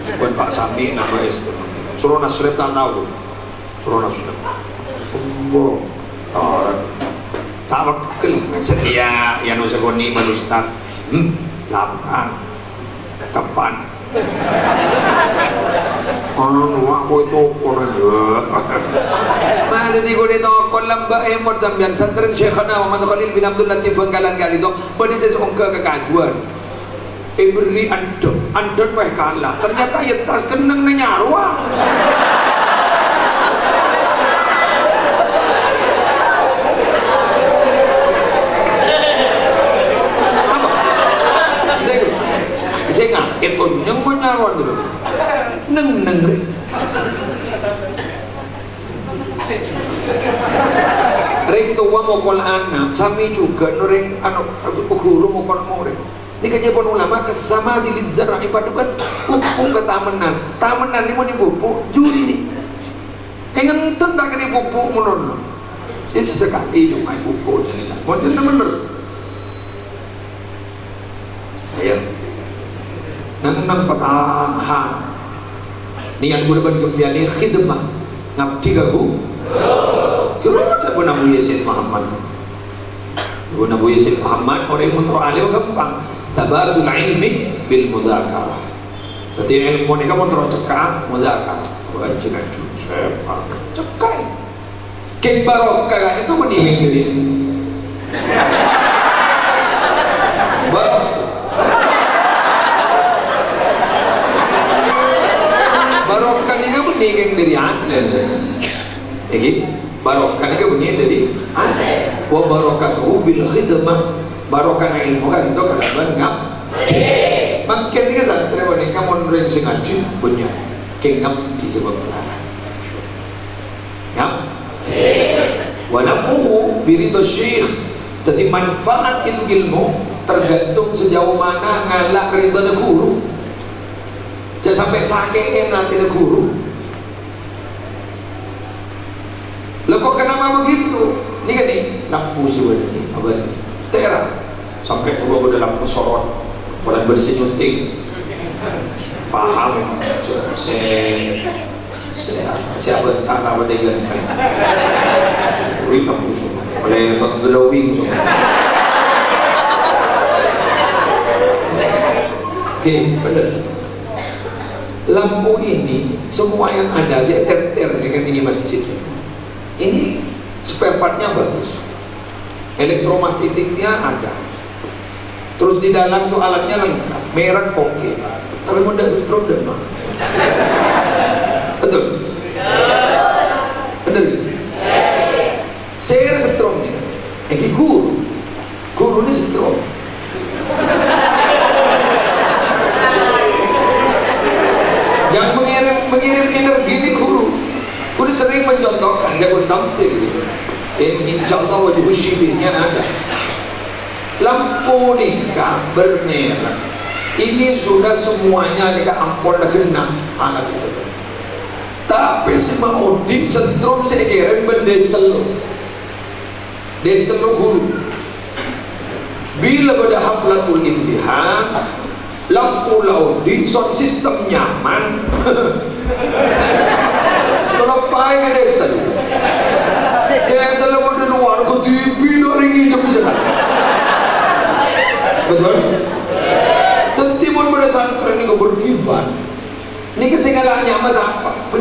Bukan Pak Sami nama itu. Suruh Nasrib tak tahu. Suruh Nasrib. Kembang. Tak bakal. Setia yang usah koni menustad. Lapang. Kapan? Aku itu orang Mana tigo nito Kolamba emot zambian Santren Syekhana Muhammad Khalil bin Abdul Latif Bangkalan kali itu Bani saya seongka kekajuan Beri andon weh kalah ternyata ya tas keneng na nyarwa saya nggak itu yang menyarwan dulu neng ring ring tua mau kol anak sami juga ring anak guru mau kol murid ini kajian ulama kesama di lizar ibadah kan pupuk ke tamenan ini mau dipupuk juri nih ngenten tak kena pupuk menurut ini sesekali cuma pupuk mau bener ayo nang patahan niat guna berkebian ni khidmah ngabdi gagu sudah guna Abu Yazid Muhammad guna Abu Yazid Muhammad orang yang menurut alim gampang sabatul ilmi bil mudzakarah jadi ilmu ni kamu terus cekak mudzakarah baca ngaji cekak kek barokah itu mending jadi barokah ni kan benih dari anda, lagi barokah ni kan benih dari anda. Wa barakatuhu bil khidmah barokah ilmu kan itu kan ngap. Makin ni kan saya ni kamu orang sengaja punya kengap di sebelah. Ngap. Wa nafuhu biridho syekh. Jadi manfaat ilmu tergantung sejauh mana ngalak ridho guru. Jangan sampai sakit nanti ada guru. Loh kok kenapa begitu? Ini kan nih lampu sebenarnya ini apa sih? Terang sampai gua dalam sorot pada bersenyuting paham siapa tak tahu dengan saya beri lampu semua oleh glowing semua. Oke, benar. Lampu ini semua yang ada saya ter dengan ini masjid ini spare partnya bagus elektromagnetiknya ada terus di dalam tuh alatnya lengkap merek oke tapi mudah setrum dan mah betul betul saya setrumnya ini guru ini setrum yang mengirim energi ini guru udah sering mencontohkan jago tampil insya Allah wajib syibihnya ada lampu nikah bermerah ini sudah semuanya nikah ampun dah kena anak itu tapi semua audit setrum saya kirim berdesel guru bila pada haflatul imtihan lampu laudi sound system nyaman kalau pakai desa lepas di luar ke TV lo ringi je bisa betul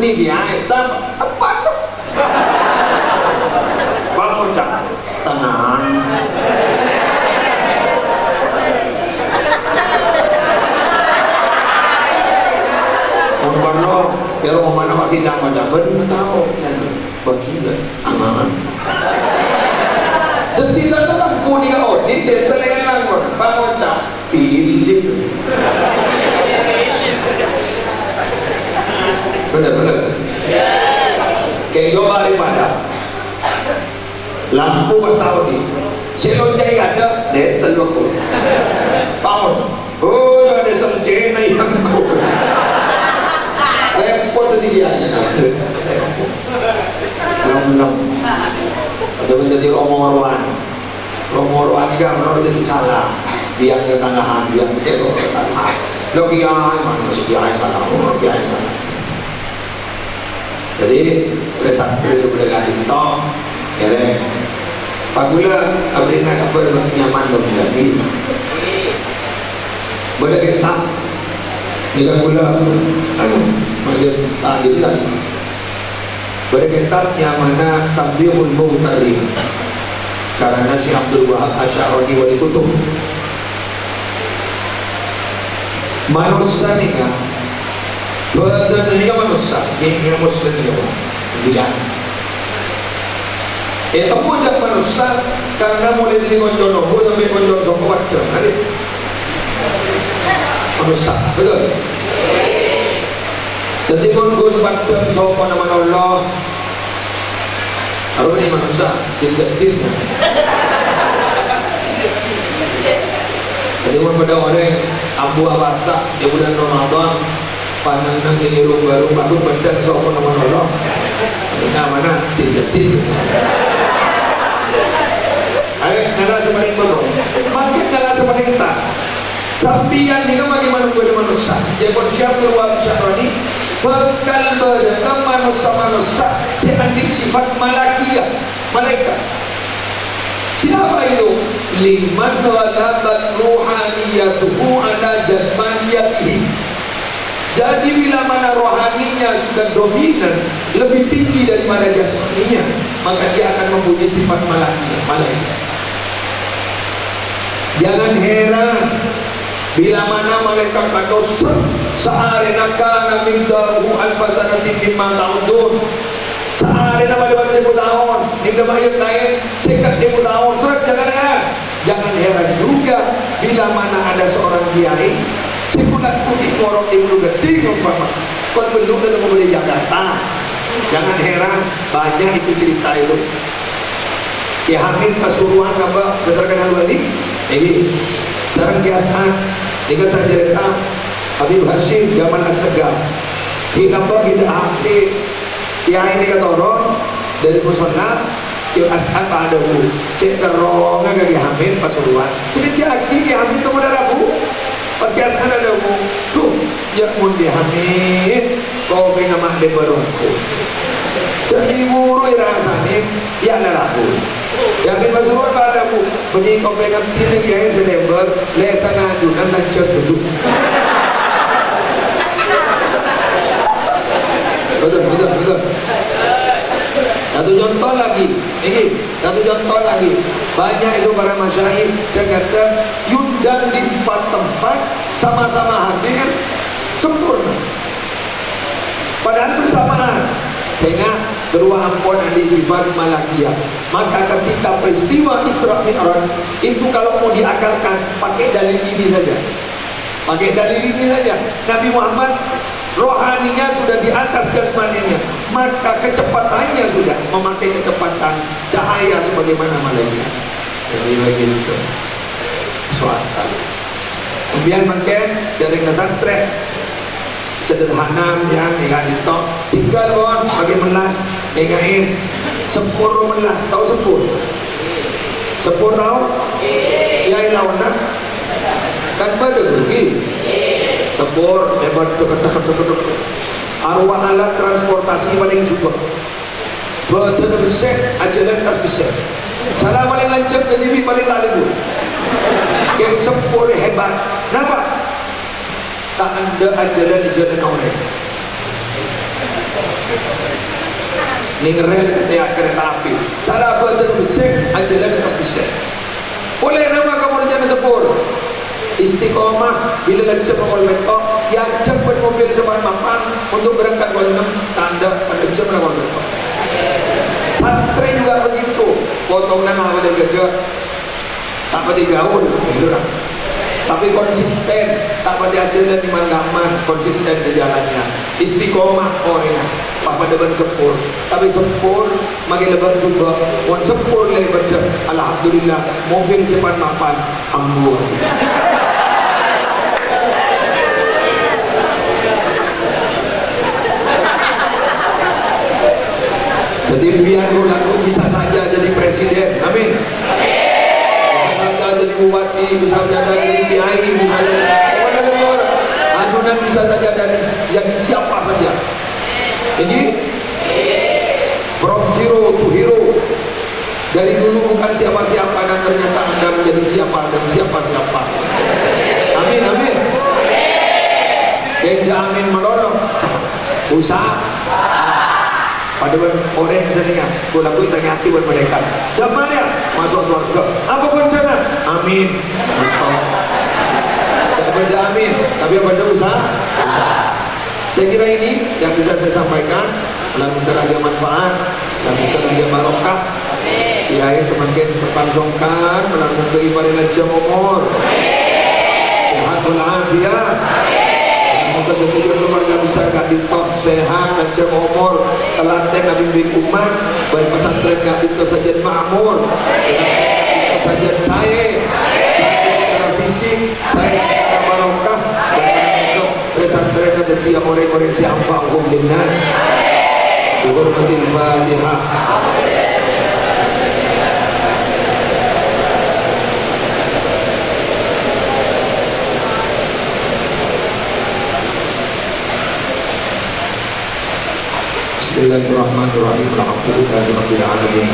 muni kiai apa bangun cak tenang Umpanno kalau mana pakai jam tahu bagian aman jadi satu tak kuning audit desa lelang bangun cak pilih benar kayak gue daripada lampu ke Saudi selonjai ada desa loko tahun oh ada selonjai yang ku repot tadi dia belum ada menjadi romo-roan juga menurut jadi salah biang kesalahan biang kesalahan lo kiai mana si kiai salah kiai salah jadi resapre sebelah itu ya pagula abrina kapal nyaman dong lagi boleh kita jika pula macam tadi lah boleh kita yang mana tabiul muhtari karena Syekh Abdul Wahab Asy'ari wali kutub manusia ni kan badan ni kan manusia ini muslim ni kan bilang temu je manusia karena mulai dari konjon nombor sampai konjon sokot hari manusia betul jadi kon badan sokot nama Allah harus ni manusia tidak jadi pada orang Abu Abasa di bulan Ramadan pandang ini baru badan sokot nama Allah mana tidak ayo nala sebagai bodoh makin nala sebagai tas sampian ni kan bagaimana kepada manusia dia bersiap keluar syarani bekal berdagang manusia seandainya sifat malakiyah malaikat siapa itu liman ghalabat ruhaniyatuhu ala jasmaniyatihi jadi bila mana rohaninya sudah dominan lebih tinggi daripada jasmaninya maka dia akan mempunyai sifat malakiyah malaikat. Jangan heran bila mana malaikat berdosa sa'arina kana mingdahu alfasanatin mimma ta'udun sa'arina pada 1000 tahun hingga bayar lain sekat 1000 tahun jangan heran juga bila mana ada seorang kiai sebulan putih orang di bulu gede umpama kalau belum dan boleh Jakarta jangan heran banyak itu cerita itu ya Hamid Pasuruan apa terkenal balik ini sekarang biasa jika saya cerita Habib Hashim zaman As-Segaf kenapa kita ahli ya ini kata orang dari Musonah ke As'ad ada bu cek terongan ke Hamid Pasuruan sedikit lagi Hamid kemudian Rabu pas ke As'ad ada bu tuh ya pun dia Hamid kau pengen mak dia berongku jadi murui rasanya ya ada Rabu Yakin Pasuruan pada bu beni kau pengen titik yang September lesa ngajukan lancar duduk betul satu contoh lagi ini satu contoh lagi banyak itu para masyayikh Jakarta yundang di 4 tempat sama-sama hadir sempurna padahal bersamaan sehingga kedua ampun ada sifat malakiyah maka ketika peristiwa Isra Mi'raj itu kalau mau diakalkan pakai dalil ini saja Nabi Muhammad rohaninya sudah di atas jasmaninya maka kecepatannya sudah memakai kecepatan cahaya sebagaimana malaikat jadi begitu suatu kemudian makin dari pesantren sederhana yang itu tinggal bon bagi melas ingatin sepuluh melas tahu sepuluh tahu ya lawan kan pada rugi sepur hebat arwah alat transportasi paling juga betul besar ajaran tas besar salah paling lancar jadi paling tahu yang sepur hebat kenapa tak ada ajaran di jalan orang Ning rel kereta api. Sarabatan bisik, ajalan ke bisik. Oleh nama kemuliaan sepur. Istiqomah bila lancap mengol betok, diajak buat mobil sepan mapan untuk berangkat gol 6 tanda lancap mengol betok. Santri juga begitu. Potongan apa dan gagak tak pada gaul, gitu lah. Tapi konsisten, tak pada ajaran di mandaman, konsisten di jalannya. Istiqomah orangnya. Papa depan sepur, tapi sepur makin lebar juga. Wan sepur lebar je. Alhamdulillah, mobil sepan mapan ambur. Jadi biar aku bisa saja jadi presiden, amin. Bisa saja jadi bupati, bisa saja jadi kiai, bisa saja adunan bisa saja jadi siapa saja. Jadi from zero to hero. Dari dulu bukan siapa-siapa dan ternyata Anda menjadi siapa dan siapa-siapa. Amin, amin. Yang amin menolong usaha. Padahal orang seningan, kalau aku tanya hati buat mereka, zaman ya masuk surga. Apa bencana? Amin. Tak benda amin, tapi benda usaha. Saya kira ini yang bisa saya sampaikan. Mudah-mudahan ada manfaat, mudah-mudahan ada barokah. Kiai semakin berpangsongkan, melakukan keibadah lanjut umur. Sehat walafiat. Semoga setuju keluarga besar Kak Dito sehat, lancar umur, telaten Nabi bin umat, baik pesantren Kak Dito saja makmur, saja saya secara fisik, saya secara barokah, dan pesantren ada tiap orang-orang siapa hukum dinas. Dihormatil Fatihah. Bismillahirrahmanirrahim. Alhamdulillahirabbil alamin.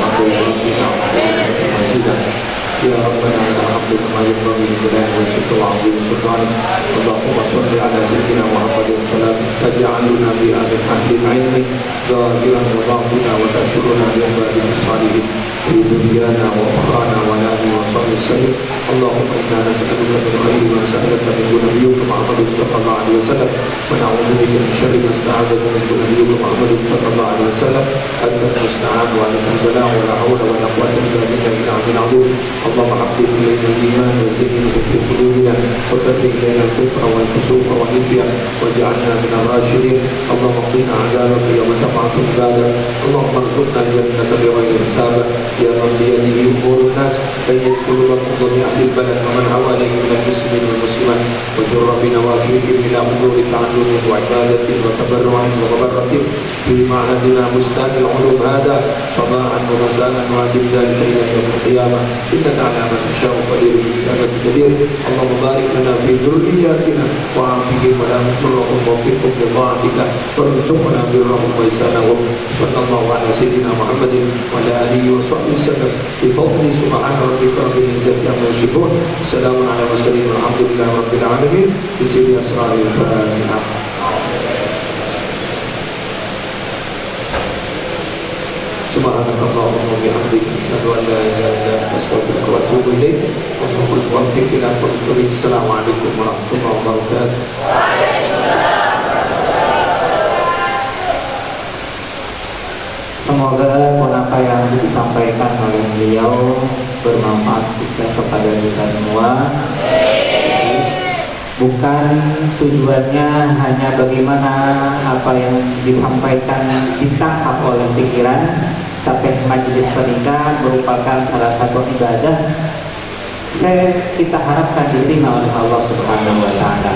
Ya Rabbana alhamdu kama yanbaghi li jalali wajhika wa 'azimi sultanik. Allahumma shalli ala sayyidina Muhammadin salam taj'aluna bi ahli ilmi zahiran wa batinan wa tashkuruna bi ibadihi salihin fi dunyana wa akhirana wa nadi wa sallim. Allahumma inna nas'aluka min khairi ma sa'alaka min nabiyyika Muhammadin sallallahu alaihi wasallam wa na'udzu bika min sharri ma sta'adaka min nabiyyika Muhammadin sallallahu alaihi wasallam. Anta al-musta'an wa anta al-bala' wa la hawla wa la quwwata illa billahil 'azim. اللهم حبب إلينا الإيمان وزينه في قلوبنا وكره إلينا الكفر والفسوق والعصيان واجعلنا من الراشدين. اللهم قنا عذابك يوم تبعث عبادك. اللهم ارزقنا الجنة بغير حساب يا من بيده أمور الناس بين قلوبكم وفي أهل البلد ومن حواليه من المسلمين والمسلمات وجر بنواشيهم إلى حضور تعلم وعبادة وتبرع ومبرة في معهدنا بستان العلوم هذا صباحا ومساء وأجب ذلك إلى يوم القيامة. إنك على ما تشاء قدير إنك قدير. اللهم بارك لنا في ذرياتنا وعافهم ولا تضرهم ووفقهم لطاعتك وارزقنا برهم وإحسانهم. صلى الله على سيدنا محمد وعلى آله وصحبه وسلم بفضل سبحان ربك رب العزة عما يصفون. السلام على المرسلين والحمد لله رب العالمين. بسم أسرار الفاتحة. Subhanakallahumma wa bihamdika asyhadu an la ilaha illa anta astaghfiruka wa atubu ilaik. Allahumma waffiq ila kulli. Assalamualaikum warahmatullahi wabarakatuh. Semoga apa yang disampaikan oleh beliau bermanfaat juga kepada kita semua. Bukan tujuannya hanya bagaimana apa yang disampaikan ditangkap oleh pikiran, tapi majelis pernikahan merupakan salah satu ibadah. Kita harapkan diterima oleh Allah Subhanahu wa Ta'ala.